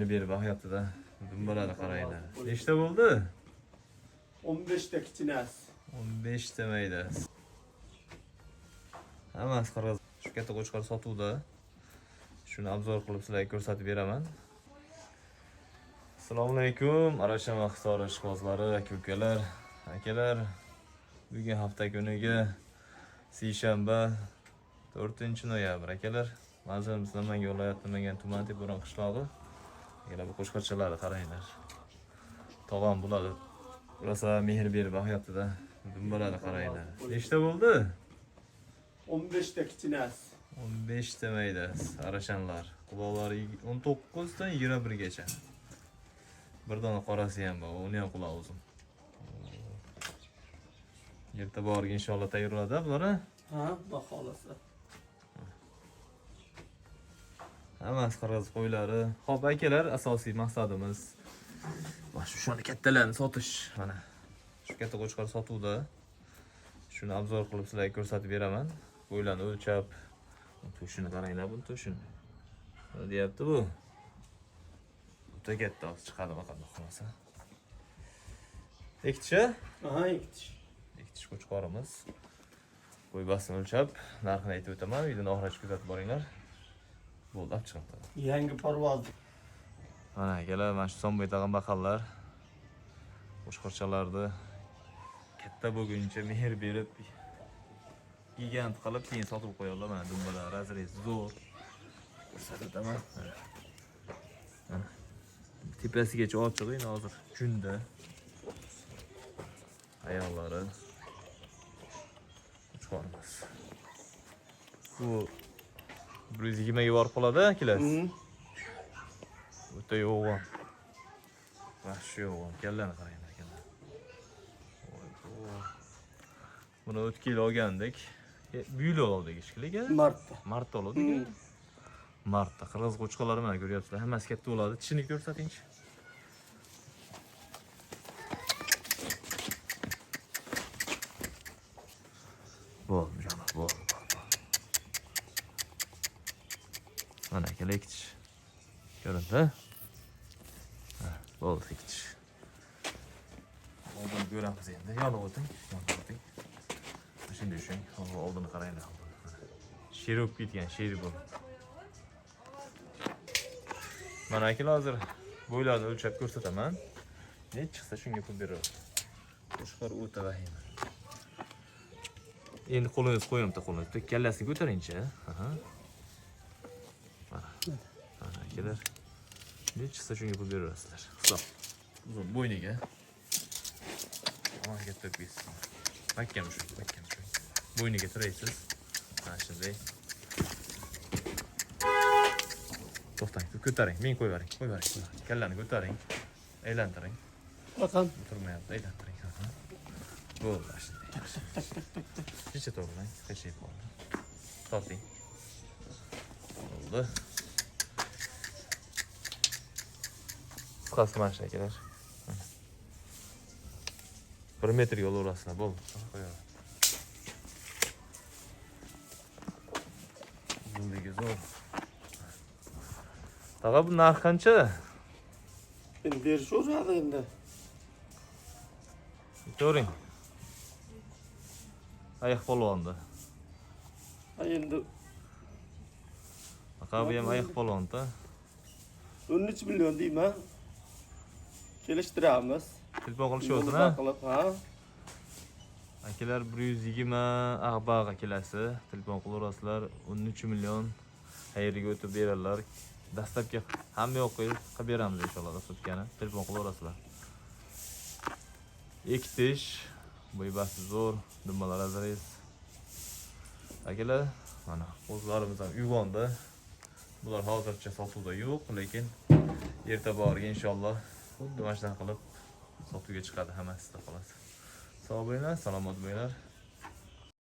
Bir hayatida dumbalarga qaraylar. Nechta bo'ldi? 15 ta kichkinasi. 15 ta mayda. Hammasi qirg'iz. Shu katta qo'chqor sotuvda. Shuni obzor qilib sizlarga ko'rsatib beraman. Assalomu alaykum, Arashama Hisor ishqibozlari, aka-ukalar, akalar. Bugun hafta kuniga seshanba 4-noyabr akalar. Manzilimiz Namangan viloyati Namangan tumani Teparon qishlog'i. Yana bu qo'shqorchalarni qaranglar. Tog'am bo'ladi. Rosa mehr berib hayotida dumbalarni qaranglar. Nechta bo'ldi? 15 ta kichkinasi. 15 ta mayda arashanlar. Quloqlari 19 dan 21 gacha. Bir dona qorasi ham bor, uni ham quloq uzun. Yerda borga inshaalloh tayyorladi bular. Ha, baholasa. Hammasi qirg'iz qo'ylari. Xo'p, akalar, asosiy maqsadimiz mana shuni kattalarni sotish. Mana shu katta qo'chqor sotuvda. Shuni obzor qilib sizlarga ko'rsatib beraman. Qo'ylarni o'lchab, to'shini qaranglar, bu to'shin. Nima deyapti bu? O'ta katta chiqadi faqat xohlasa. Ikkitish? Aha, ikkitish. Ikkitish qo'chqorimiz. Qo'y basini o'lchab, narxini aytib o'taman. Videoni oxirigacha kuzatib boringlar. Bo'ldi, olib chiqib. Yangi parvoz. Mana akalar, mana shu Somboy tag'in baqallar. Qo'shqorchalarni katta bo'lguncha mehr berib, gigant qilib keyin sotib qo'yadilar. Mana dumbalar razrez zo'r. Ko'rsataman. Mana tepasigacha ochiq endi hozir kunda. Ayollari chiqaramiz. Bu 120 ga borib qoladi, akalar. O'ta yo'g'on. Yaxshi yo'g'on. Kallarni qaranglar, akalar. Buni o'tgan yil olgandik. Bu yil oldik ishkiliga. Martda oldik. Martda qirg'iz qo'chqorlari mana ko'ryapsizlar. Hammasi katta bo'ladi. Tishini ko'rsatingchi. Bo'ldi, janob, bo'ldi. Mana akalar ikkitish. Ko'rindi? Ha, bo'ldi ikkitish. Oldin ko'ramiz endi. Yonib o'ting, yonib o'ting. Shunday tushing. Oldini qaranglar. Sher bo'lib ketgan, sher bu. Mana akalar hozir bo'ylarni o'lchab ko'rsataman. Ne chiqsa shunga pul beraman. Qo'shqor o'ta vahima. Endi qo'lingiz qo'yimda qo'lingizni. Kallasini ko'taringchi. Aha. Mana akalar. Ne chiqsa shunga pul berasizlar. Hisob. Uzun bo'yniga. Mana katta pis. Mahkam shu. Bo'yniga tiraysiz. Mana shunday. To'xtang, ko'taring. Men qo'yvaring. Kallani ko'taring. Aylantiring. Bakın. Turmayapti, aylantiring. Bo'ldi shunday. Kecha to'g'rilang, qashib bo'ldi. Torting. Bo'ldi. Qisqasi mana shu akalar. 1 metr yo'l o'rasida bo'ldi. Qo'yaman. Uzunligi zo'r. Tag'a bu narx qancha? Endi berishaveradi endi. Ko'ring. Oyoq polvonda. Ha endi Aqabi ham oyoq polvonda. 13 million deyman. Kelishtiramiz. Telefon qilishyapti, ha? Ha. Akalar 120 Ag'baq akalasi. Telefon qilaverasizlar. 13 million xayriga o'tib berarlar. Dastlabki hamma yo'q qilib beramiz inshaalloh dastlabkani. Telefon qilaverasizlar. Ikkitish, bo'ybasi zo'r, dumbalar azariz. Akalar, mana qo'zlarimiz ham uyg'ondi. Bular hozircha sotuvda yo'q, lekin erta borga inshaalloh xuddi mana shunday qilib sotuvga chiqadi hammasi xolos. Sog' bo'linglar, salomat bo'linglar.